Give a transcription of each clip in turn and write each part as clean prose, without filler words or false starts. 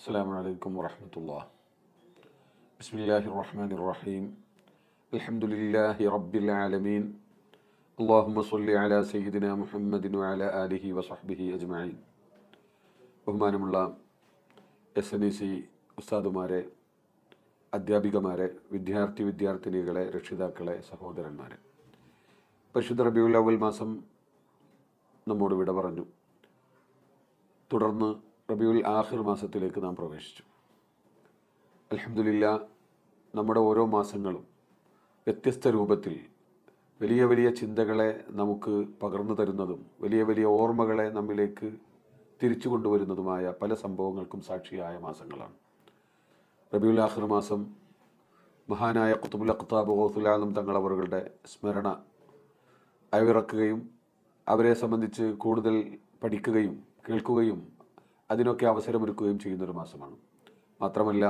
അസ്സലാമു അലൈക്കും വറഹ്മത്തുള്ളാഹി. ബിസ്മില്ലാഹിർ റഹ്മാനിർ റഹീം. അൽഹംദുലില്ലാഹി റബ്ബിൽ ആലമീൻ. അല്ലാഹുമ്മ സ്വല്ലി അലാ സയ്യിദിനാ മുഹമ്മദിൻ വഅലാ ആലിഹി വസഹ്ബിഹി അജ്മഈൻ. ബഹുമാനമുള്ള SNEC ഉസ്താദുമാരെ, അധ്യാപികമാരെ, വിദ്യാർത്ഥിനികളെ, രക്ഷിതാക്കളെ, സഹോദരന്മാരെ, പരിശുദ്ധ റബീഉൽ അവ്വൽ മാസം നമ്മോട് വിട പറഞ്ഞു. തുടർന്ന് റബീഉൽ ആഖിർ മാസത്തിലേക്ക് നാം പ്രവേശിച്ചു. അൽഹംദുലില്ലാ, നമ്മുടെ ഓരോ മാസങ്ങളും വ്യത്യസ്ത രൂപത്തിൽ വലിയ വലിയ ചിന്തകളെ നമുക്ക് പകർന്നു തരുന്നതും വലിയ വലിയ ഓർമ്മകളെ നമ്മിലേക്ക് തിരിച്ചു കൊണ്ടുവരുന്നതുമായ പല സംഭവങ്ങൾക്കും സാക്ഷിയായ മാസങ്ങളാണ്. റബീഉൽ ആഖിർ മാസം മഹാനായ ഖുത്ബുൽ അഖ്താബ് ഗൗസുൽ ആലം തങ്ങളവരുടെ സ്മരണ അയവിറക്കുകയും അവരെ സംബന്ധിച്ച് കൂടുതൽ പഠിക്കുകയും കേൾക്കുകയും അതിനൊക്കെ അവസരമൊരുക്കുകയും ചെയ്യുന്നൊരു മാസമാണ്. മാത്രമല്ല,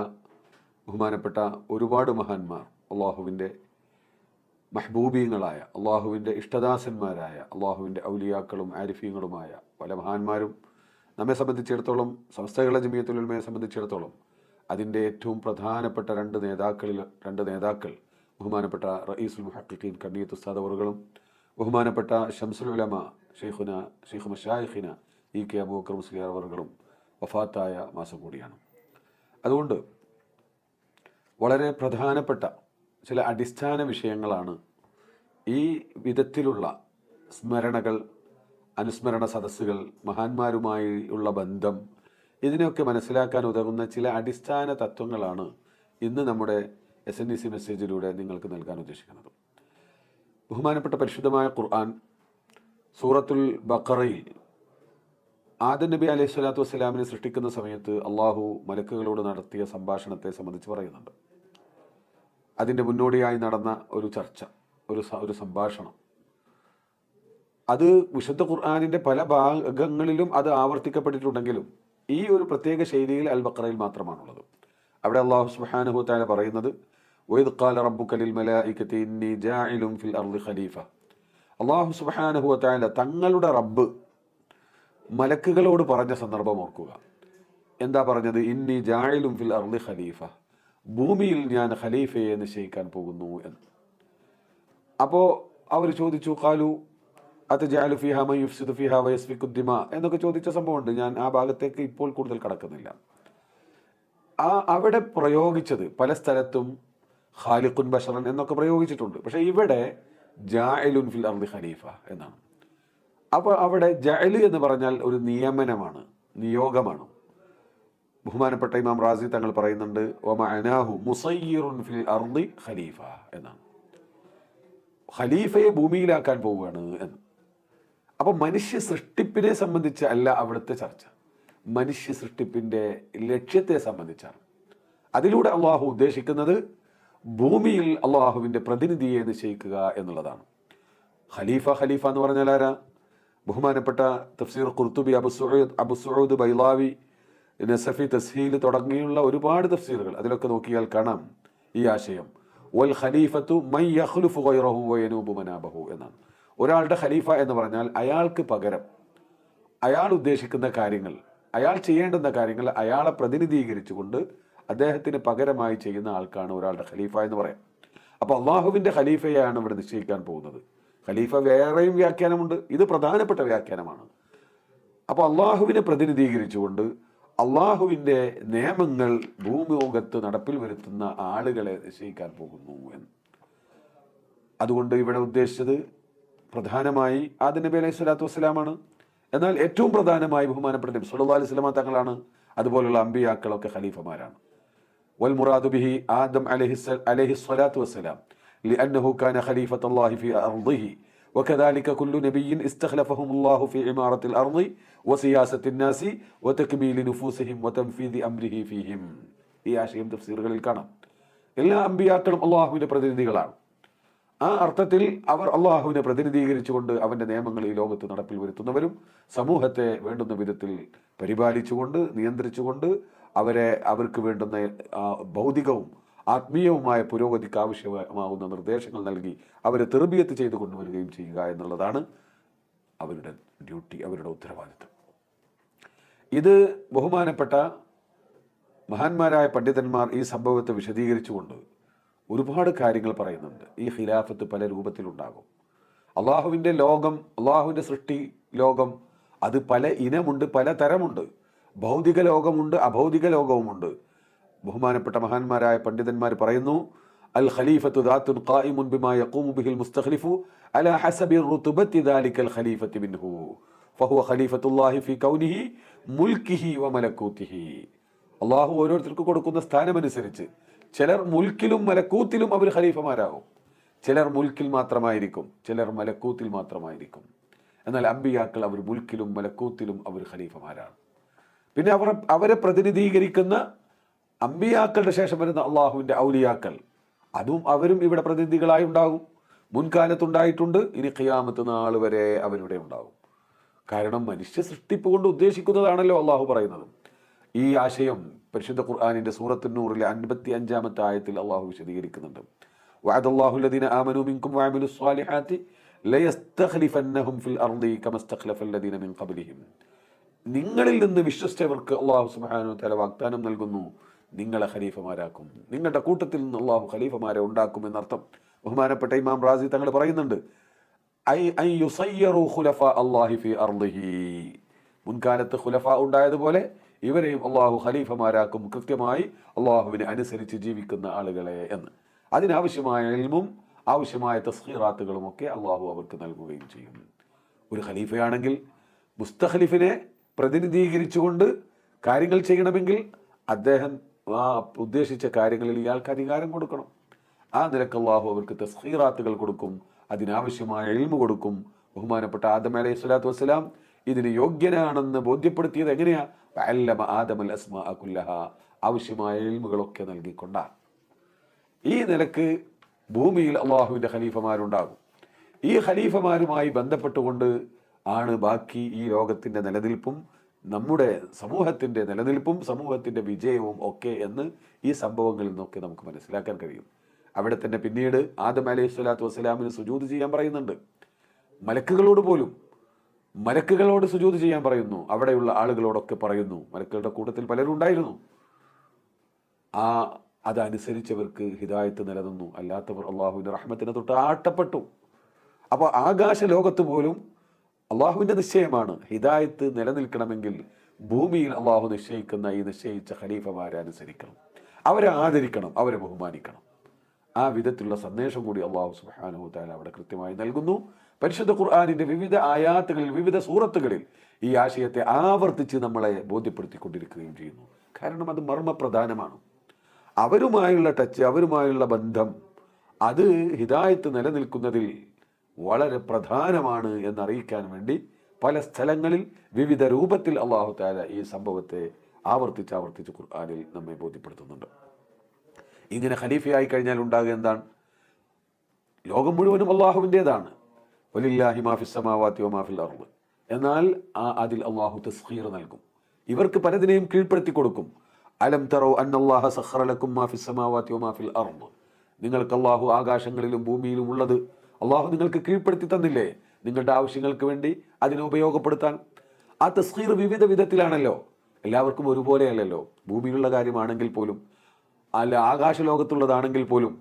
ബഹുമാനപ്പെട്ട ഒരുപാട് മഹാന്മാർ, അള്ളാഹുവിൻ്റെ മഹ്ബൂബീങ്ങളായ, അള്ളാഹുവിൻ്റെ ഇഷ്ടദാസന്മാരായ, അള്ളാഹുവിൻ്റെ ഔലിയാക്കളും ആരിഫീങ്ങളുമായ പല മഹാന്മാരും നമ്മെ സംബന്ധിച്ചിടത്തോളം, സമസ്തകളുടെ ജമിയത്തുൽ ഉലമയെ സംബന്ധിച്ചിടത്തോളം അതിൻ്റെ ഏറ്റവും പ്രധാനപ്പെട്ട രണ്ട് നേതാക്കൾ ബഹുമാനപ്പെട്ട റഈസുൽ മുഹഖ്ഖിഖീൻ കണ്ണിയത്ത് ഉസ്താദ് അവറുകളും ബഹുമാനപ്പെട്ട ശംസുൽ ഉലമ ഷെയ്ഖ് മശായിഖിന EK അബൂബക്കർ മുസ്ലിയാർ അവറുകളും വഫാത്തായ മാസം കൂടിയാണ്. അതുകൊണ്ട് വളരെ പ്രധാനപ്പെട്ട ചില അടിസ്ഥാന വിഷയങ്ങളാണ് ഈ വിധത്തിലുള്ള സ്മരണകൾ, അനുസ്മരണ സദസ്സുകൾ, മഹാന്മാരുമായി ഉള്ള ബന്ധം, ഇതിനെയൊക്കെ മനസ്സിലാക്കാൻ ഉതകുന്ന ചില അടിസ്ഥാന തത്വങ്ങളാണ് ഇന്ന് നമ്മുടെ SNEC മെസ്സേജിലൂടെ നിങ്ങൾക്ക് നൽകാൻ ഉദ്ദേശിക്കുന്നത്. ബഹുമാനപ്പെട്ട പരിശുദ്ധമായ ഖുർആൻ സൂറത്തുൽ ബഖറയിൽ ആദം നബി അലൈഹി സ്വലാത്തു വസ്സലാമിനെ സൃഷ്ടിക്കുന്ന സമയത്ത് അള്ളാഹു മലക്കുകളോട് നടത്തിയ സംഭാഷണത്തെ സംബന്ധിച്ച് പറയുന്നുണ്ട്. അതിൻ്റെ മുന്നോടിയായി നടന്ന ഒരു ചർച്ച, ഒരു സംഭാഷണം, അത് വിശുദ്ധ ഖുർആനിൻ്റെ പല ഭാഗങ്ങളിലും അത് ആവർത്തിക്കപ്പെട്ടിട്ടുണ്ടെങ്കിലും ഈ ഒരു പ്രത്യേക ശൈലിയിൽ അൽ ബഖറയിൽ മാത്രമാണുള്ളത്. അവിടെ അള്ളാഹു സുബ്ഹാനഹു വ തആല പറയുന്നത്, വഇദ് ഖാല റബ്ബുക ലിൽ മലായികതി ഇന്നി ജാഇലുൻ ഫിൽ അർളി ഖലീഫ. അള്ളാഹു സുബ്ഹാനഹു വ തആല തങ്ങളുടെ റബ്ബ് മലക്കുകളോട് പറഞ്ഞ സന്ദർഭം ഓർക്കുക. എന്താ പറഞ്ഞത്? ഇന്നി ജാഇലുൻ ഫിൽ അർളി ഖലീഫ, ഭൂമിയിൽ ഞാൻ ഖലീഫയെ നിശ്ചയിക്കാൻ പോകുന്നു എന്ന്. അപ്പോൾ അവർ ചോദിച്ചു, ഖാലു അതജഅലു ഫീഹാ മൻ യുഫ്സിദു ഫീഹാ വയസ്ഫിക്കു ദിമാ എന്നൊക്കെ ചോദിച്ച സംഭവമുണ്ട്. ഞാൻ ആ ഭാഗത്തേക്ക് ഇപ്പോൾ കൂടുതൽ കടക്കുന്നില്ല. അവിടെ പ്രയോഗിച്ചത് പല സ്ഥലത്തും ഖാലിഖുൻ ബശറൻ എന്നൊക്കെ പ്രയോഗിച്ചിട്ടുണ്ട്. പക്ഷേ ഇവിടെ ജാഇലുൻ ഫിൽ അർളി ഖലീഫ എന്നാണ്. അപ്പോൾ അവിടെ ജഅല് എന്ന് പറഞ്ഞാൽ ഒരു നിയമനമാണ്, നിയോഗമാണ്. ബഹുമാനപ്പെട്ട ഇമാം റാസി തങ്ങൾ പറയുന്നുണ്ട്, വമഅനാഹു മുസയ്യിറുൻ ഫിൽ അർളി ഖലീഫ എന്നാണ്. ഖലീഫയെ ഭൂമിയിലാക്കാൻ പോവുകയാണ് എന്ന്. അപ്പോൾ മനുഷ്യ സൃഷ്ടിപ്പിനെ സംബന്ധിച്ച് അല്ല അവിടുത്തെ ചർച്ച, മനുഷ്യ സൃഷ്ടിപ്പിൻ്റെ ലക്ഷ്യത്തെ സംബന്ധിച്ചാണ്. അതിലൂടെ അള്ളാഹു ഉദ്ദേശിക്കുന്നത് ഭൂമിയിൽ അള്ളാഹുവിൻ്റെ പ്രതിനിധിയെ നിശ്ചയിക്കുക എന്നുള്ളതാണ്. ഖലീഫ എന്ന് പറഞ്ഞാൽ ആരാ? ബഹുമാനപ്പെട്ട തഫ്സീർ ഖുർത്തുബി, അബു സഊദ് ബൈളാവി, നസഫി തസ്ഹീൽ തുടങ്ങിയുള്ള ഒരുപാട് തഫ്സീറുകൾ, അതിലൊക്കെ നോക്കിയാൽ കാണാം ഈ ആശയം. വൽ ഖലീഫത്തു മൻ യഖ്ലുഫു ഗൈറഹു വയനൂബു മനാബഹു എന്നാണ്. ഒരാളുടെ ഖലീഫ എന്ന് പറഞ്ഞാൽ അയാൾക്ക് പകരം അയാൾ ഉദ്ദേശിക്കുന്ന കാര്യങ്ങൾ, അയാൾ ചെയ്യേണ്ടുന്ന കാര്യങ്ങൾ അയാളെ പ്രതിനിധീകരിച്ചുകൊണ്ട് അദ്ദേഹത്തിന് പകരമായി ചെയ്യുന്ന ആൾക്കാണ് ഒരാളുടെ ഖലീഫ എന്ന് പറയാം. അപ്പോൾ അള്ളാഹുവിൻ്റെ ഖലീഫയാണ് ഇവിടെ നിശ്ചയിക്കാൻ പോകുന്നത്. ഖലീഫ വേറെയും വ്യാഖ്യാനമുണ്ട്, ഇത് പ്രധാനപ്പെട്ട വ്യാഖ്യാനമാണ്. അപ്പോൾ അള്ളാഹുവിനെ പ്രതിനിധീകരിച്ചുകൊണ്ട് അള്ളാഹുവിൻ്റെ നിയമങ്ങൾ ഭൂമുഖത്ത് നടപ്പിൽ വരുത്തുന്ന ആളുകളെ നിശ്ചയിക്കാൻ പോകുന്നു എന്ന്. അതുകൊണ്ട് ഇവിടെ ഉദ്ദേശിച്ചത് പ്രധാനമായി ആദം നബി അലൈഹി സ്വലാത്തു വസ്സലാമാണ്. എന്നാൽ ഏറ്റവും പ്രധാനമായി ബഹുമാനപ്പെട്ട നബി സല്ലല്ലാഹു അലൈഹി വസല്ലമ തങ്ങളാണ്. അതുപോലുള്ള അമ്പിയാക്കളൊക്കെ ഖലീഫമാരാണ്. വൽ മുറാദു ബിഹി ആദം അലൈഹി സ്വലാത്തു വസ്സലാം لأنه كان خليفة الله في أرضه وكذلك كل نبي استخلفهم الله في عمارة الأرض وسياسة الناس وتكميل نفوسهم وتنفيذ أمره فيهم. ഈ ആശയം തഫ്സീറുകളിൽ കാണാം. എല്ലാ അമ്പിയാക്കളും അള്ളാഹുവിൻ്റെ പ്രതിനിധികളാണ്. ആ അർത്ഥത്തിൽ അവർ അള്ളാഹുവിനെ പ്രതിനിധീകരിച്ചുകൊണ്ട് അവൻ്റെ നിയമങ്ങൾ ഈ ലോകത്ത് നടപ്പിൽ വരുത്തുന്നവരും സമൂഹത്തെ വേണ്ടുന്ന വിധത്തിൽ പരിപാലിച്ചുകൊണ്ട് നിയന്ത്രിച്ചുകൊണ്ട് അവർക്ക് വേണ്ടുന്ന ഭൗതികവും ആത്മീയവുമായ പുരോഗതിക്ക് ആവശ്യമാവുന്ന നിർദ്ദേശങ്ങൾ നൽകി അവരെ തെർബിയത്ത് ചെയ്തു കൊണ്ടുവരികയും ചെയ്യുക എന്നുള്ളതാണ് അവരുടെ ഡ്യൂട്ടി, അവരുടെ ഉത്തരവാദിത്വം. ഇത് ബഹുമാനപ്പെട്ട മഹാന്മാരായ പണ്ഡിതന്മാർ ഈ സംഭവത്തെ വിശദീകരിച്ചുകൊണ്ട് ഒരുപാട് കാര്യങ്ങൾ പറയുന്നുണ്ട്. ഈ ഖിലാഫത്ത് പല രൂപത്തിലുണ്ടാകും. അള്ളാഹുവിൻ്റെ ലോകം, അള്ളാഹുവിൻ്റെ സൃഷ്ടി ലോകം, അത് പല ഇനമുണ്ട്, പല തരമുണ്ട്. ഭൗതിക ലോകമുണ്ട്, അഭൗതിക ലോകവുമുണ്ട്. ബഹുമാനപ്പെട്ട മഹാന്മാരായ പണ്ഡിതന്മാർ പറയുന്നു, അൽ ഖലീഫത്തു ദാത്തുൻ ഖായിമുൻ ബിമാ യഖൂമു ബിഹിൽ മുസ്തഖ്ലിഫു അലാ ഹസബി റുതുബത്തി ദാലിക്കൽ ഖലീഫത്തി മിൻഹു ഫഹുവ ഖലീഫത്തുല്ലാഹി ഫീ കൗനിഹി മുൽക്കിഹി വ മലകൂതിഹി. അള്ളാഹു ഓരോരുത്തർക്ക് കൊടുക്കുന്ന സ്ഥാനമനുസരിച്ച് ചിലർ മുൽക്കിലും മലക്കൂത്തിലും അവർ ഖലീഫമാരാകും. ചിലർ മുൽക്കിൽ മാത്രമായിരിക്കും, ചിലർ മലക്കൂത്തിൽ മാത്രമായിരിക്കും. എന്നാൽ അമ്പിയാക്കൾ അവർ മുൽക്കിലും മലക്കൂത്തിലും അവർ ഖലീഫമാരാണ്. പിന്നെ അവരെ പ്രതിനിധീകരിക്കുന്ന അമ്പിയാക്കളുടെ ശേഷം വരുന്ന അള്ളാഹുവിൻ്റെ ഔലിയാക്കൾ, അവരും ഇവിടെ പ്രതിനിധികളായി ഉണ്ടാകും. മുൻകാലത്തുണ്ടായിട്ടുണ്ട്, ഇനി ഖിയാമത്ത് നാൾ വരെ അവരുടെ ഉണ്ടാകും. കാരണം മനുഷ്യ സൃഷ്ടിപ്പ് കൊണ്ട് ഉദ്ദേശിക്കുന്നതാണല്ലോ അള്ളാഹു പറയുന്നത്. ഈ ആശയം പരിശുദ്ധ ഖുർആനിന്റെ സൂറത്തുൻ നൂറിലെ 55-ാമത്തെ ആയത്തിൽ അള്ളാഹു വിശദീകരിക്കുന്നുണ്ട്. വഅദല്ലാഹു അല്ലദീന ആമനൂ മിൻകും വഅമിലുസ് സ്വാലിഹാത്തി ലയസ്തഖ്ലിഫന്നഹും ഫിൽ അർളി കമസ്തഖ്ലഫൽ ലദീന മിൻ ഖബ്ലിഹിം. നിങ്ങളിൽ നിന്ന് വിശ്വസിച്ചവർക്ക് അള്ളാഹു സുബ്ഹാനഹു വ തആല വാഗ്ദാനം നൽകുന്നു, നിങ്ങളെ ഖലീഫമാരാക്കും, നിങ്ങളുടെ കൂട്ടത്തിൽ നിന്ന് അള്ളാഹു ഖലീഫമാരെ ഉണ്ടാക്കും എന്നർത്ഥം. ബഹുമാനപ്പെട്ട ഇമാം റാസി തങ്ങൾ പറയുന്നുണ്ട്, മുൻകാലത്ത് ഖുലഫ ഉണ്ടായതുപോലെ ഇവരെയും അള്ളാഹു ഖലീഫമാരാക്കും, കൃത്യമായി അള്ളാഹുവിനെ അനുസരിച്ച് ജീവിക്കുന്ന ആളുകളെ എന്ന്. അതിനാവശ്യമായ ഇൽമും ആവശ്യമായ തസ്ഖീറാത്തുകളും ഒക്കെ അള്ളാഹു അവർക്ക് നൽകുകയും ചെയ്യും. ഒരു ഖലീഫയാണെങ്കിൽ മുസ്തഖ്ലിഫിനെ പ്രതിനിധീകരിച്ചുകൊണ്ട് കാര്യങ്ങൾ ചെയ്യണമെങ്കിൽ അദ്ദേഹം ആ ഉദ്ദേശിച്ച കാര്യങ്ങളിൽ ഇയാൾക്ക് അധികാരം കൊടുക്കണം. ആ നിലക്ക് അള്ളാഹു അവർക്ക് തസ്ഖീറാത്തുകൾ കൊടുക്കും, അതിനാവശ്യമായ ഇൽമു കൊടുക്കും. ബഹുമാനപ്പെട്ട ആദം അലൈഹി സ്വലാത്തു വസ്സലാം ഇതിന് യോഗ്യനാണെന്ന് ബോധ്യപ്പെടുത്തിയത് എങ്ങനെയാ? വഅല്ലമ ആദമൽ അസ്മാഅ കുല്ലഹ, ആവശ്യമായ ഇൽമുകളൊക്കെ നൽകിക്കൊണ്ടാണ്. ഈ നിലക്ക് ഭൂമിയിൽ അള്ളാഹുവിൻ്റെ ഖലീഫമാരുണ്ടാകും. ഈ ഖലീഫമാരുമായി ബന്ധപ്പെട്ടുകൊണ്ട് ആണ് ബാക്കി ഈ ലോകത്തിൻ്റെ നിലനിൽപ്പും നമ്മുടെ സമൂഹത്തിൻ്റെ നിലനിൽപ്പും സമൂഹത്തിൻ്റെ വിജയവും ഒക്കെ എന്ന് ഈ സംഭവങ്ങളിൽ നിന്നൊക്കെ നമുക്ക് മനസ്സിലാക്കാൻ കഴിയും. അവിടെ തന്നെ പിന്നീട് ആദം അലൈഹി സ്വലാത്തു വസ്സലാമിന് സുജൂദ് ചെയ്യാൻ പറയുന്നുണ്ട്. മലക്കുകളോട് സുജൂദ് ചെയ്യാൻ പറയുന്നു. അവിടെയുള്ള ആളുകളോടൊക്കെ പറയുന്നു. മലക്കുകളുടെ കൂട്ടത്തിൽ പലരും ഉണ്ടായിരുന്നു. അതനുസരിച്ചവർക്ക് ഹിദായത്ത് നിലനിന്നു, അല്ലാത്തവർ അള്ളാഹുവിൻ്റെ റഹ്മത്തിനെ തൊട്ട് ആട്ടപ്പെട്ടു. അപ്പോൾ ആകാശ ലോകത്ത് പോലും അള്ളാഹുവിൻ്റെ നിശ്ചയമാണ്, ഹിദായത്ത് നിലനിൽക്കണമെങ്കിൽ ഭൂമിയിൽ അള്ളാഹു നിശ്ചയിക്കുന്ന ഈ നിശ്ചയിച്ച ഖലീഫമാരെ അനുസരിക്കണം, അവരെ ആദരിക്കണം, അവരെ ബഹുമാനിക്കണം. ആ വിധത്തിലുള്ള സന്ദേശം കൂടി അള്ളാഹു സുബ്ഹാനഹു വ തആല അവിടെ കൃത്യമായി നൽകുന്നു. പരിശുദ്ധ ഖുർആനിന്റെ വിവിധ ആയാത്തുകളിൽ, വിവിധ സൂറത്തുകളിൽ ഈ ആശയത്തെ ആവർത്തിച്ച് നമ്മളെ ബോധ്യപ്പെടുത്തിക്കൊണ്ടിരിക്കുകയും ചെയ്യുന്നു. കാരണം അത് മർമ്മപ്രധാനമാണ്. അവരുമായുള്ള ടച്ച്, അവരുമായുള്ള ബന്ധം, അത് ഹിദായത്ത് നിലനിൽക്കുന്നതിൽ വളരെ പ്രധാനമാണ് എന്നറിയിക്കാൻ വേണ്ടി പല സ്ഥലങ്ങളിൽ വിവിധ രൂപത്തിൽ അള്ളാഹു തആല ഈ സംഭവത്തെ ആവർത്തിച്ച് ഖുർആനിൽ നമ്മെ ബോധ്യപ്പെടുത്തുന്നുണ്ട്. ഇങ്ങനെ ഖലീഫയായി കഴിഞ്ഞാൽ ഉണ്ടാകുക എന്താണ്? ലോകം മുഴുവനും അള്ളാഹുവിൻ്റെതാണ്. വലില്ലാഹി മാ ഫിസ് സമാവാതി വമാ ഫിൽ അർള്. എന്നാൽ അതിൽ അള്ളാഹു തസ്ഖീർ നൽകും, ഇവർക്ക് പലതിനെയും കീഴ്പ്പെടുത്തി കൊടുക്കും. അലം തറൗ അന്നല്ലാഹ സഖറ ലക്കും മാ ഫിസ് സമാവാതി വമാ ഫിൽ അർള്. നിങ്ങൾക്ക് അള്ളാഹു ആകാശങ്ങളിലും ഭൂമിയിലും ഉള്ളത് അള്ളാഹു നിങ്ങൾക്ക് കീഴ്പ്പെടുത്തി തന്നില്ലേ, നിങ്ങളുടെ ആവശ്യങ്ങൾക്ക് വേണ്ടി അതിനെ ഉപയോഗപ്പെടുത്താൻ. ആ തസ്ഖീർ വിവിധ വിധത്തിലാണല്ലോ, എല്ലാവർക്കും ഒരുപോലെയല്ലല്ലോ. ഭൂമിയിലുള്ള കാര്യമാണെങ്കിൽ പോലും, അല്ല ആകാശ ലോകത്തുള്ളതാണെങ്കിൽ പോലും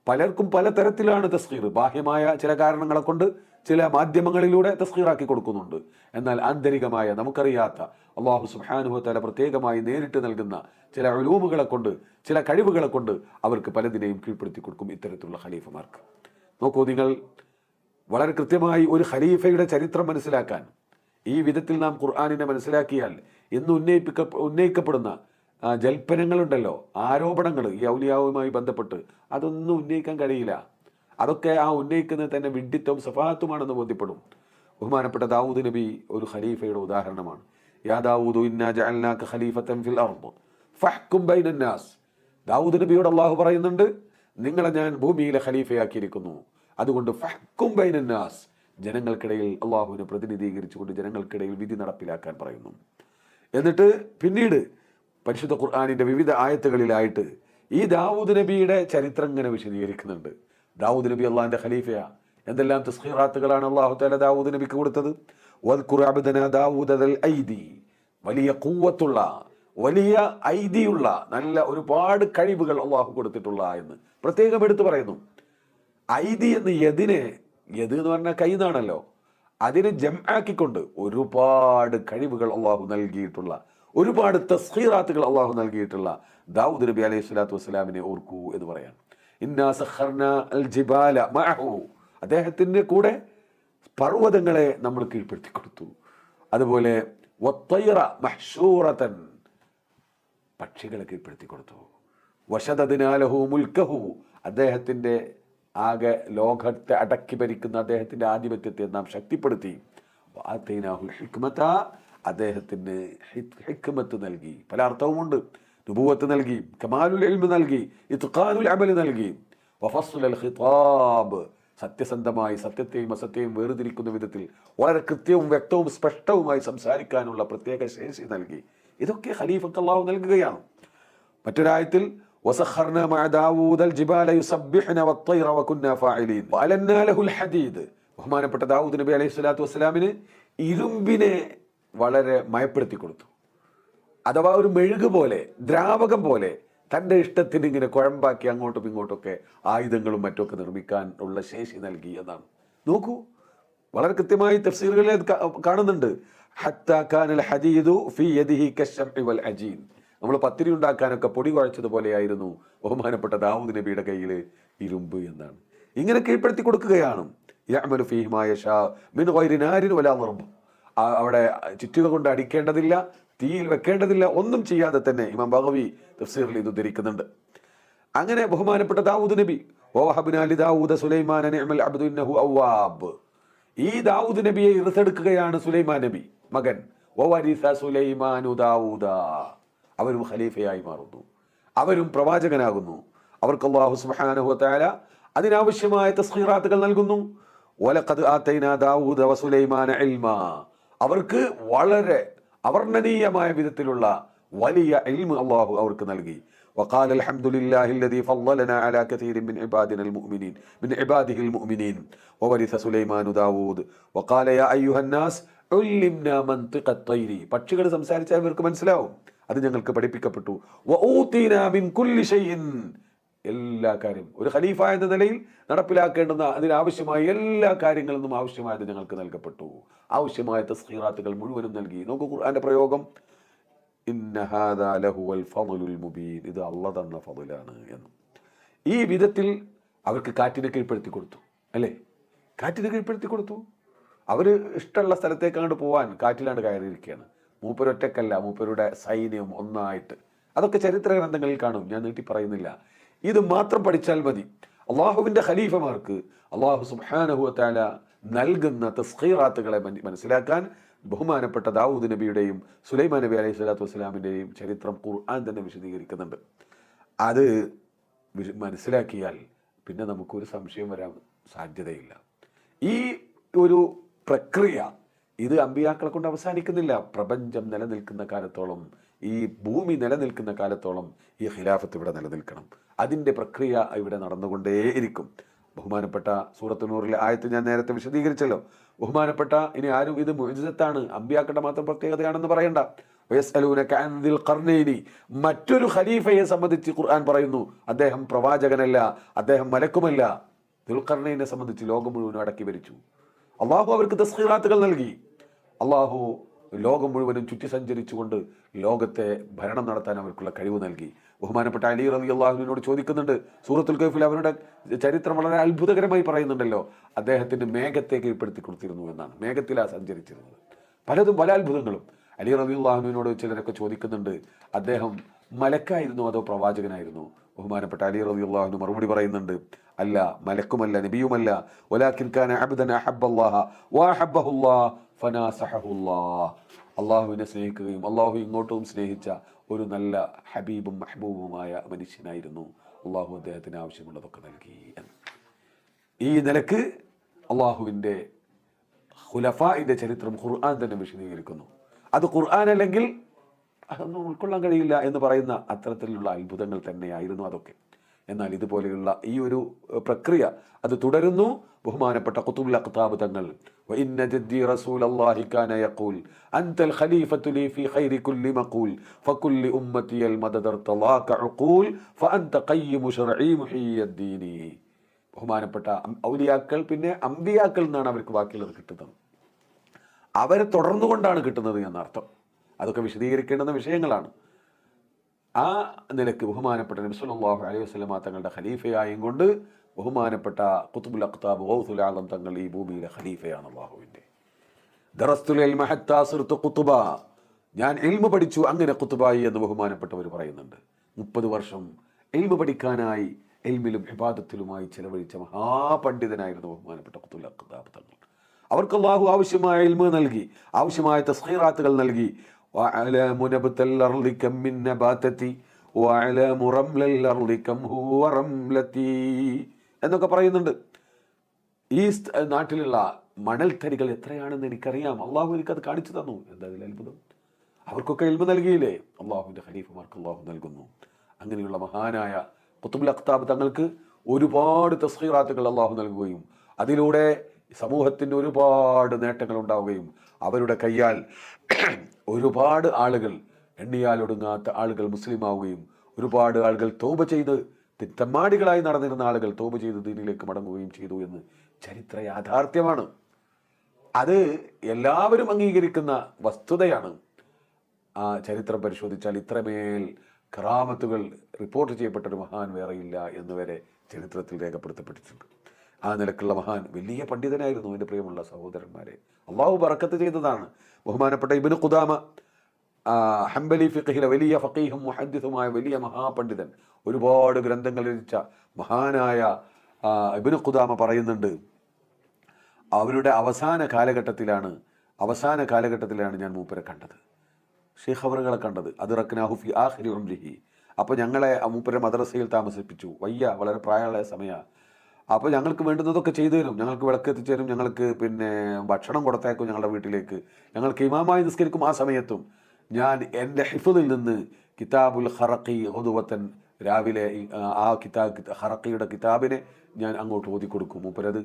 പലർക്കും പല തരത്തിലാണ് തസ്ഖീർ. ബാഹ്യമായ ചില കാരണങ്ങളെ കൊണ്ട് ചില മാധ്യമങ്ങളിലൂടെ തസ്ഖീറാക്കി കൊടുക്കുന്നുണ്ട്. എന്നാൽ ആന്തരികമായ നമുക്കറിയാത്ത അള്ളാഹു സുബ്ഹാനഹു വ തആല പ്രത്യേകമായി നേരിട്ട് നൽകുന്ന ചില ഉലൂമുകളെ കൊണ്ട്, ചില കഴിവുകളെ കൊണ്ട് അവർക്ക് പലതിനെയും കീഴ്പ്പെടുത്തി കൊടുക്കും ഇത്തരത്തിലുള്ള ഖലീഫമാർക്ക്. നോക്കൂ നിങ്ങൾ, വളരെ കൃത്യമായി ഒരു ഖലീഫയുടെ ചരിത്രം മനസ്സിലാക്കാൻ ഈ വിധത്തിൽ നാം ഖുർആനിനെ മനസ്സിലാക്കിയാൽ ഇന്ന് ഉന്നയിക്കപ്പെടുന്ന ജൽപ്പനങ്ങളുണ്ടല്ലോ, ആരോപണങ്ങൾ ഈ ഔലിയാവുമായി ബന്ധപ്പെട്ട്, അതൊന്നും ഉന്നയിക്കാൻ കഴിയില്ല. അതൊക്കെ ആ ഉന്നയിക്കുന്നത് തന്നെ വിഡ്ഢിത്തവും സഫാഹത്തുമാണെന്ന് ബോധ്യപ്പെടും. ബഹുമാനപ്പെട്ട ദാവൂദ് നബി ഒരു ഖലീഫയുടെ ഉദാഹരണമാണ്. യാ ദാവൂദു ഇന്നാ ജഅൽനാക ഖലീഫത്തൻ ഫിൽ അർദ് ഫഹ്കും ബൈനൻ നാസ്. ദാവൂദ് നബിയോട് അള്ളാഹു പറയുന്നുണ്ട്, നിങ്ങളെ ഞാൻ ഭൂമിയിലെ ഖലീഫയാക്കിയിരിക്കുന്നു, അതുകൊണ്ട് ഫഹ്കും ബൈനൻ നാസ്, ജനങ്ങൾക്കിടയിൽ അള്ളാഹുവിനെ പ്രതിനിധീകരിച്ചുകൊണ്ട് ജനങ്ങൾക്കിടയിൽ വിധി നടപ്പിലാക്കാൻ പറയുന്നു. എന്നിട്ട് പിന്നീട് പരിശുദ്ധ ഖുർആനിന്റെ വിവിധ ആയത്തുകളിലായിട്ട് ഈ ദാവൂദ് നബിയുടെ ചരിത്രം ഇങ്ങനെ വിശദീകരിക്കുന്നുണ്ട്. ദാവൂദ് നബി അള്ളാഹിന്റെ ഖലീഫയാ. എന്തെല്ലാം തസ്ഖീറാത്തുകളാണ് അള്ളാഹു തആല ദാവൂദ് നബിക്ക് കൊടുത്തത്. വദ്കുർ അബ്ദനാ ദാവൂദ ദൽ ഐദി, വലിയ ഖുവ്വത്തുള്ള വലിയ ഐതിയുള്ള നല്ല ഒരുപാട് കഴിവുകൾ അള്ളാഹു കൊടുത്തിട്ടുള്ള എന്ന് പ്രത്യേകം എടുത്തു പറയുന്നു. ഐതി എന്ന് യദ് എന്ന് പറഞ്ഞാൽ കൈ എന്നാണല്ലോ, അതിനെ ജംആക്കിക്കൊണ്ട് ഒരുപാട് കഴിവുകൾ അള്ളാഹു നൽകിയിട്ടുള്ള, ഒരുപാട് തസ്ഖീറാത്തുകൾ അള്ളാഹു നൽകിയിട്ടുള്ള ദാവൂദ് നബി അലൈഹി സ്വലാത്തു വസ്സലാമിനെ ഓർക്കൂ എന്ന് പറയാം. ഇന്നാ സഖർനാ അൽ ജിബാല മഅഹു, അദ്ദേഹത്തിന്റെ കൂടെ പർവ്വതങ്ങളെ നമ്മൾ കീഴ്പ്പെടുത്തി കൊടുത്തു. അതുപോലെ വത്തൈറ മഹ്ശൂറതൻ, പക്ഷികളെ കീഴ്പ്പെടുത്തി കൊടുത്തു. വശദദ്നാ ലഹു മുൽക്കഹു, അദ്ദേഹത്തിന്റെ ആകെ ലോകത്തെ അടക്കി ഭരിക്കുന്ന അദ്ദേഹത്തിന്റെ ആധിപത്യത്തെ നാം ശക്തിപ്പെടുത്തി. വആതൈനാഹുൽ ഹിക്മത, അദ്ദേഹത്തിന് ഹിക്മത്ത് നൽകി, പല അർത്ഥവുമുണ്ട്. നുബുവത്ത് നൽകി, കമാലുൽ ഇൽമ് നൽകി, ഇത്ഖാനുൽ അമൽ നൽകി, വഫസ്ലുൽ ഖിതാബ്, സത്യസന്ധമായി സത്യത്തെയും അസത്യവും വേർതിരിക്കുന്ന വിധത്തിൽ വളരെ കൃത്യവും വ്യക്തവും സ്പഷ്ടവുമായി സംസാരിക്കാനുള്ള പ്രത്യേക ശേഷി നൽകി. ഇതൊക്കെ ഖലീഫക്ക് അല്ലാഹു നൽകുകയാണ്. മറ്റൊരായത്തിൽ വസഖർനാ മഅ ദാവൂദൽ ജിബാല യുസബ്ബിഹ്ന വത്തൈറ വകുന്നാ ഫാഇലീൻ വഅലന്നാ ലഹുൽ ഹദീദ്, ബഹുമാനപ്പെട്ട ദാവൂദ് നബി അലൈഹി സ്വലാത്തു വസ്സലാമിന് ഇരുമ്പിനെ വളരെ മയപ്പെടുത്തി കൊടുത്തു. അഥവാ ഒരു മെഴുക് പോലെ, ദ്രാവകം പോലെ തൻ്റെ ഇഷ്ടത്തിന് ഇങ്ങനെ കുഴമ്പാക്കി അങ്ങോട്ടും ഇങ്ങോട്ടൊക്കെ ആയുധങ്ങളും മറ്റുമൊക്കെ നിർമ്മിക്കാൻ ഉള്ള ശേഷി നൽകി എന്നാണ്. നോക്കൂ, വളരെ കൃത്യമായി തഫ്സീറുകളിൽ കാണുന്നുണ്ട്. ഹത്താ കാനൽ ഹദീദു ഫീ യദിഹി കശ്ശംഇ വൽ അജീൻ, നമ്മൾ പത്തിരി ഉണ്ടാക്കാനൊക്കെ പൊടി കുഴച്ചതുപോലെയായിരുന്നു ബഹുമാനപ്പെട്ട ദാവൂദ് നബിയുടെ കയ്യിൽ ഇരുമ്പ് എന്നാണ്. ഇങ്ങനെ കീഴ്പ്പെടുത്തി കൊടുക്കുകയാണ്. യഅമലു ഫീഹി മാ യശാ മിൻ ഗൈരി നാരിൻ വലാ ദർബ്, അവിടെ ചുറ്റുക കൊണ്ട് അടിക്കേണ്ടതില്ല, തീയിൽ വെക്കേണ്ടതില്ല, ഒന്നും ചെയ്യാതെ തന്നെ ഇമാം ബഗവി തഫ്സീറിൽ ഇത് ഉദ്ധരിക്കുന്നുണ്ട്. അങ്ങനെ ബഹുമാനപ്പെട്ട ദാവൂദ് നബി, വവഹബ്നാ ലിദാവൂദ സുലൈമാന നിഅമൽ അബ്ദു ഇന്നഹു അവ്വാബ്, ഈ ദാവൂദ് നബിയെ ഇറുത്തെടുക്കുകയാണ് സുലൈമാൻ നബി മകൻ. വവരിസ സുലൈമാനു ദാവൂദ, അവരും ഖലീഫയായി മാറുന്നു, അവരും പ്രവാചകനാകുന്നു. അവർക്ക് അല്ലാഹു സുബ്ഹാനഹു വ തആല അതിനാവശ്യമായ തസ്ഖീറാത്തുകൾ നൽകുന്നു. വലഖദ് ആതൈനാ ദാവൂദ വസുലൈമാന ഇൽമാ, അവർക്ക് വളരെ അവർണ്ണനീയമായ വിധത്തിലുള്ള വലിയ ഇൽമ് അല്ലാഹു അവർക്ക് നൽകി. وقال الحمد لله الذي فضلنا على كثير من عبادنا المؤمنين من عباده المؤمنين وورث سليمان داوود وقال يا أيها الناس علمنا منطق الطير, പക്ഷികൾ സംസാരിച്ചാൽ ഇവർക്ക് മനസ്സിലാവും, അത് ഞങ്ങൾക്ക് പഠിപ്പിക്കപ്പെട്ടു. വഊതീനാ മിൻ കുല്ലി ഷൈഇൻ, എല്ലാ കാര്യം ഒരു ഖലീഫ എന്ന നിലയിൽ നടപ്പിലാക്കേണ്ടുന്ന അതിനാവശ്യമായ എല്ലാ കാര്യങ്ങളിൽ നിന്നും ആവശ്യമായത് ഞങ്ങൾക്ക് നൽകപ്പെട്ടു. ആവശ്യമായ തസ്ഖീറാത്തുകൾ മുഴുവനും നൽകി. നോക്കൂ ഖുർആന്റെ പ്രയോഗം, ഇന്ന ഹാദാ ലഹുവൽ ഫളലുൽ മുബീൻ, ഇത് അല്ലാഹ് തന്ന ഫളലാണ് എന്ന്. ഈ വിധത്തിൽ അവർക്ക് കാറ്റിനെ കീഴ്പ്പെടുത്തി കൊടുത്തു, അല്ലേ? കാറ്റിനെ കീഴ്പ്പെടുത്തി കൊടുത്തു. അവർ ഇഷ്ടമുള്ള സ്ഥലത്തേക്കാണ്ട് പോവാൻ കാറ്റിലാണ്ട് കയറിയിരിക്കുകയാണ്. മൂപ്പരൊറ്റക്കല്ല, മൂപ്പരുടെ സൈന്യം ഒന്നായിട്ട്. അതൊക്കെ ചരിത്ര ഗ്രന്ഥങ്ങളിൽ കാണും, ഞാൻ നീട്ടി പറയുന്നില്ല. ഇത് മാത്രം പഠിച്ചാൽ മതി. അള്ളാഹുവിൻ്റെ ഖലീഫമാർക്ക് അള്ളാഹു സുബ്ഹാനഹു വ തആല നൽകുന്ന തസ്ഖീറാത്തുകളെ മനസ്സിലാക്കാൻ ബഹുമാനപ്പെട്ട ദാവൂദ് നബിയുടെയും സുലൈമാൻ നബി അലൈഹി സ്വലാത്തു വസ്സലാമിൻ്റെയും ചരിത്രം ഖുർആൻ തന്നെ വിശദീകരിക്കുന്നുണ്ട്. അത് മനസ്സിലാക്കിയാൽ പിന്നെ നമുക്കൊരു സംശയം വരാൻ സാധ്യതയില്ല. ഈ ഒരു പ്രക്രിയ ഇത് അമ്പിയാക്കളെ കൊണ്ട് അവസാനിക്കുന്നില്ല. പ്രപഞ്ചം നിലനിൽക്കുന്ന കാലത്തോളം, ഈ ഭൂമി നിലനിൽക്കുന്ന കാലത്തോളം ഈ ഖിലാഫത്ത് ഇവിടെ നിലനിൽക്കണം. അതിൻ്റെ പ്രക്രിയ ഇവിടെ നടന്നുകൊണ്ടേയിരിക്കും. ബഹുമാനപ്പെട്ട സൂറത്ത് നൂറിലെ ആയത്ത് ഞാൻ നേരത്തെ വിശദീകരിച്ചല്ലോ. ബഹുമാനപ്പെട്ട ഇനി ആരും ഇത് മുഅ്ജിസത്താണ്, അമ്പിയാക്കളുടെ മാത്രം പ്രത്യേകതയാണെന്ന് പറയണ്ട. വയസ്അലൂനക അൻ ദിൽ ഖർനൈനി, മറ്റൊരു ഖലീഫയെ സംബന്ധിച്ച് ഖുർആൻ പറയുന്നു, അദ്ദേഹം പ്രവാചകനല്ല, അദ്ദേഹം മലക്കുമല്ല. ദുൽഖർനൈനെ സംബന്ധിച്ച് ലോകം മുഴുവനും അടക്കി ഭരിച്ചു. അള്ളാഹു അവർക്ക് തസ്ഖീറാത്തുകൾ നൽകി. അള്ളാഹു ലോകം മുഴുവനും ചുറ്റി സഞ്ചരിച്ചുകൊണ്ട് ലോകത്തെ ഭരണം നടത്താൻ അവർക്കുള്ള കഴിവ് നൽകി. ബഹുമാനപ്പെട്ട അലി റളിയല്ലാഹുവിനോട് ചോദിക്കുന്നുണ്ട്, സൂറത്തുൽ കഹ്ഫിൽ അവരുടെ ചരിത്രം വളരെ അത്ഭുതകരമായി പറയുന്നുണ്ടല്ലോ. അദ്ദേഹത്തിന് മേഘത്തെ കീഴ്പ്പെടുത്തി കൊടുത്തിരുന്നു എന്നാണ്. മേഘത്തിലാണ് സഞ്ചരിച്ചിരുന്നത്. പലതും പല അത്ഭുതങ്ങളും. അലി റളിയല്ലാഹുവിനോട് ചിലരൊക്കെ ചോദിക്കുന്നുണ്ട്, അദ്ദേഹം മലക്കായിരുന്നു അതോ പ്രവാചകനായിരുന്നു? ബഹുമാനപ്പെട്ട അലി റളിയല്ലാഹു മറുപടി പറയുന്നുണ്ട്, അല്ല, മലക്കുമല്ല, നബിയുമല്ല. വലാകിൻ കാന അബ്ദൻ അഹബ്ബല്ലാഹ വഅഹബ്ബഹുല്ലാഹ് ഫനാസഹഹുല്ലാഹ്, അള്ളാഹുവിനെ സ്നേഹിക്കുകയും അള്ളാഹു ഇങ്ങോട്ടും സ്നേഹിച്ച ഒരു നല്ല ഹബീബും മെഹബൂബുമായ മനുഷ്യനായിരുന്നു. അള്ളാഹു അദ്ദേഹത്തിന് ആവശ്യമുള്ളതൊക്കെ നൽകി എന്ന്. ഈ നിലക്ക് അള്ളാഹുവിൻ്റെ ഖുലഫാഇന്റെ ചരിത്രം ഖുർആൻ തന്നെ വിശദീകരിക്കുന്നു. അത് ഖുർആൻ അല്ലെങ്കിൽ അതൊന്നും ഉൾക്കൊള്ളാൻ കഴിയില്ല എന്ന് പറയുന്ന അത്തരത്തിലുള്ള അത്ഭുതങ്ങൾ തന്നെയായിരുന്നു അതൊക്കെ. എന്നാൽ ഇതുപോലെയുള്ള ഈ ഒരു പ്രക്രിയ അത് തുടരുന്നു. ബഹുമാനപ്പെട്ട ഖുതുബുൽ അഖ്താബ് തങ്ങൾ വഇന്ന ജദ്ദി റസൂലല്ലാഹി കാന യഖൂൽ അൻതൽ ഖലീഫത്തു ലി ഫീ ഖൈരി കുല്ലി മഖൂൽ ഫകുല്ലി ഉമ്മത്തിയൽ മദദർ തലാക ഉഖൂൽ ഫഅൻത ഖയ്യിമു ശർഈ മുഹിയ്യദ്ദീനി. ബഹുമാനപ്പെട്ട ഔലിയാക്കൾ പിന്നെ അമ്പിയാക്കൾ എന്നാണ് അവർക്ക് ബാക്കിയുള്ളത് കിട്ടുന്നത്. അവരെ തുടർന്നുകൊണ്ടാണ് കിട്ടുന്നത് എന്നർത്ഥം. അതൊക്കെ വിശദീകരിക്കേണ്ടുന്ന വിഷയങ്ങളാണ്. ആ നിലക്ക് ബഹുമാനപ്പെട്ട നബി സല്ലല്ലാഹു അലൈഹി വസല്ലമ തങ്ങളുടെ ഖലീഫയായും കൊണ്ട് ബഹുമാനപ്പെട്ട ഖുതുബുൽ അഖ്താബ് ഗൗസുൽ ആലം തങ്ങൾ ഈ ഭൂമിയിലെ ഖലീഫയാണ് അല്ലാഹുവിൻ്റെ. ദറസ്തുൽ ഇൽമ ഹത്താ സിർതു ഖുതുബ, ഞാൻ ഇൽമ പഠിച്ചു അങ്ങനെ ഖുതുബായി എന്ന് ബഹുമാനപ്പെട്ടവർ പറയുന്നുണ്ട്. 30 വർഷം ഇൽമ പഠിക്കാനായി ഇൽമിലും ഇബാദത്തിലുമായി ചെലവഴിച്ച മഹാപണ്ഡിതനായിരുന്നു ബഹുമാനപ്പെട്ട ഖുതുബുൽ അഖ്താബ് തങ്ങൾ. അവർക്ക് അല്ലാഹു ആവശ്യമായ ഇൽമ നൽകി, ആവശ്യമായ തസ്ഖീറാത്തുകൾ നൽകി. എന്നൊക്കെ പറയുന്നുണ്ട്. ഈ നാട്ടിലുള്ള മണൽത്തരികൾ എത്രയാണെന്ന് എനിക്കറിയാം, അള്ളാഹു എനിക്കത് കാണിച്ചു തന്നു. എന്താ അതിൽ അത്ഭുതം? അവർക്കൊക്കെ ഇൽമ നൽകിയില്ലേ? അള്ളാഹുവിൻ്റെ ഖലീഫമാർക്ക് അള്ളാഹു നൽകുന്നു. അങ്ങനെയുള്ള മഹാനായ ഖുതുബുൽ അഖ്താബ് തങ്ങൾക്ക് ഒരുപാട് തസ്ഖീറാത്തുകൾ അള്ളാഹു നൽകുകയും അതിലൂടെ സമൂഹത്തിൻ്റെ ഒരുപാട് നേട്ടങ്ങൾ ഉണ്ടാവുകയും അവരുടെ കയ്യാൽ ഒരുപാട് ആളുകൾ, എണ്ണിയാലൊടുങ്ങാത്ത ആളുകൾ മുസ്ലിമാവുകയും ഒരുപാട് ആളുകൾ തൗബ ചെയ്ത് തെമ്മാടികളായി നടന്നിരുന്ന ആളുകൾ തൗബ ചെയ്ത് ദീനിലേക്ക് മടങ്ങുകയും ചെയ്തു എന്ന് ചരിത്ര യാഥാർത്ഥ്യമാണ്. അത് എല്ലാവരും അംഗീകരിക്കുന്ന വസ്തുതയാണ്. ആ ചരിത്രം പരിശോധിച്ചാൽ ഇത്രമേൽ കറാമത്തുകൾ റിപ്പോർട്ട് ചെയ്യപ്പെട്ടൊരു മഹാൻ വേറെയില്ല എന്നുവരെ ചരിത്രത്തിൽ രേഖപ്പെടുത്തപ്പെട്ടിട്ടുണ്ട്. ആ നിലക്കുള്ള മഹാൻ വലിയ പണ്ഡിതനായിരുന്നു. എൻ്റെ പ്രിയമുള്ള സഹോദരന്മാരെ, അള്ളാഹു ബറക്കത്ത് ചെയ്തതാണ്. ബഹുമാനപ്പെട്ട ഇബ്നു ഖുദാമ ഹംബലി ഫിഖ്ഹിലെ വലിയ ഫഖീഹും മുഹദ്ദിസുമായ വലിയ മഹാപണ്ഡിതൻ, ഒരുപാട് ഗ്രന്ഥങ്ങൾ രചിച്ച മഹാനായ ഇബ്നു ഖുദാമ പറയുന്നുണ്ട്, അവരുടെ അവസാന കാലഘട്ടത്തിലാണ് ഞാൻ മൂപ്പരെ കണ്ടത്, ഷെയ്ഖ് അവറുകളെ കണ്ടത്. അത് റക്നാഹു ഫി ആഖിരി ഉംരിഹി. അപ്പോൾ ഞങ്ങളെ മൂപ്പരെ മദ്രസയിൽ താമസിപ്പിച്ചു. വയ്യ, വളരെ പ്രായമുള്ള സമയമാണ്. അപ്പോൾ ഞങ്ങൾക്ക് വേണ്ടുന്നതൊക്കെ ചെയ്തു തരും, ഞങ്ങൾക്ക് വിളക്ക് എത്തിച്ചേരും, ഞങ്ങൾക്ക് പിന്നെ ഭക്ഷണം കൊടുത്തേക്കും ഞങ്ങളുടെ വീട്ടിലേക്ക്, ഞങ്ങൾക്ക് ഇമാമായി നിസ്കരിക്കും. ആ സമയത്തും ഞാൻ എൻ്റെ ഹിഫ്ദിൽ നിന്ന് കിതാബുൽ ഖറഖി ഹുദുവത്തൻ രാവിലെ ആ ഖറഖിയുടെ കിതാബിനെ ഞാൻ അങ്ങോട്ട് ഓതിക്കൊടുക്കും. മൂപ്പരത്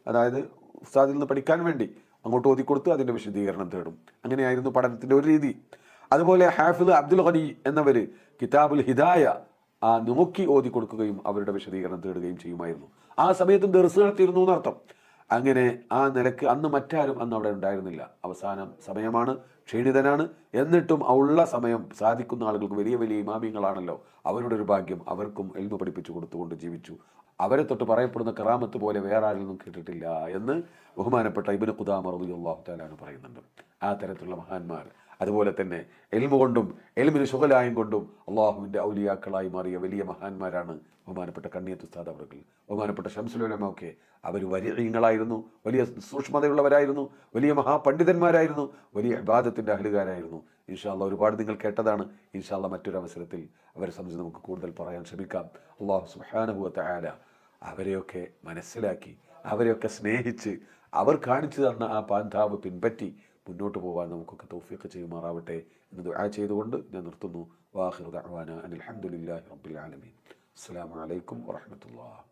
അതായത് ഉസ്താദിൽ നിന്ന് പഠിക്കാൻ വേണ്ടി അങ്ങോട്ട് ഓതിക്കൊടുത്ത് അതിൻ്റെ വിശദീകരണം തേടും. അങ്ങനെയായിരുന്നു പഠനത്തിൻ്റെ ഒരു രീതി. അതുപോലെ ഹാഫിദ് അബ്ദുൽ ഖനി എന്നവർ കിതാബുൽ ഹിദായ നോക്കി ഓതി കൊടുക്കുകയും അവരുടെ വിശദീകരണം തേടുകയും ചെയ്യുമായിരുന്നു. ആ സമയത്തും ദർസ് നടത്തിയിരുന്നു എന്നർത്ഥം. അങ്ങനെ ആ നിലക്ക് അന്ന് മറ്റാരും അവിടെ ഉണ്ടായിരുന്നില്ല. അവസാനം സമയമാണ്, ക്ഷീണിതനാണ്. എന്നിട്ടും ഉള്ള സമയം സാധിക്കുന്ന ആളുകൾക്ക് വലിയ വലിയ ഇമാമിങ്ങളാണല്ലോ, അവരുടെ ഒരു ഭാഗ്യം, അവർക്കും ഇൽമ പഠിപ്പിച്ചു കൊടുത്തുകൊണ്ട് ജീവിച്ചു. അവരെ തൊട്ട് പറയപ്പെടുന്ന കറാമത്ത് പോലെ വേറെ ആരിൽ കേട്ടിട്ടില്ല എന്ന് ബഹുമാനപ്പെട്ട ഇബ്നു ഖുദാമ റളിയല്ലാഹു തആല പറയുന്നുണ്ട്. ആ തരത്തിലുള്ള മഹാന്മാർ, അതുപോലെ തന്നെ എൽമ കൊണ്ടും എൽമിന് ശുഗലായും കൊണ്ടും അള്ളാഹുവിൻ്റെ ഔലിയാക്കളായി മാറിയ വലിയ മഹാന്മാരാണ് ബഹുമാനപ്പെട്ട കണ്ണിയത്ത് ഉസ്താദ് അവറുകൾ, ബഹുമാനപ്പെട്ട ശംസുൽ ഉലമ ഒക്കെ. അവർ വലിയങ്ങളായിരുന്നു, വലിയ സൂക്ഷ്മതയുള്ളവരായിരുന്നു, വലിയ മഹാപണ്ഡിതന്മാരായിരുന്നു, വലിയ ഇബാദത്തിൻ്റെ അഹ്ലുകാരായിരുന്നു. ഇൻഷാ അല്ലാഹ് ഒരുപാട് നിങ്ങൾ കേട്ടതാണ്. ഇൻഷാ അല്ലാഹ് മറ്റൊരു അവസരത്തിൽ അവരെ സംബന്ധിച്ച് നമുക്ക് കൂടുതൽ പറയാൻ ശ്രമിക്കാം. അള്ളാഹു സുബ്ഹാനഹു വ തആല അവരെയൊക്കെ മനസ്സിലാക്കി, അവരെയൊക്കെ സ്നേഹിച്ച്, അവർ കാണിച്ചു തന്ന ആ പാന്താവ് പിൻപറ്റി മുന്നോട്ട് പോകാൻ നമുക്കൊക്കെ തൗഫീഖ് ചെയ്യുമാറാവട്ടെ എന്ന് ദുആ ചെയ്തുകൊണ്ട് ഞാൻ നിർത്തുന്നു. വാഖിറു ദഅ്വാനാ അനിൽ ഹംദുലില്ലാഹി റബ്ബിൽ ആലമീൻ. അസ്സലാമു അലൈക്കും വറഹ്മത്തുള്ളാഹി.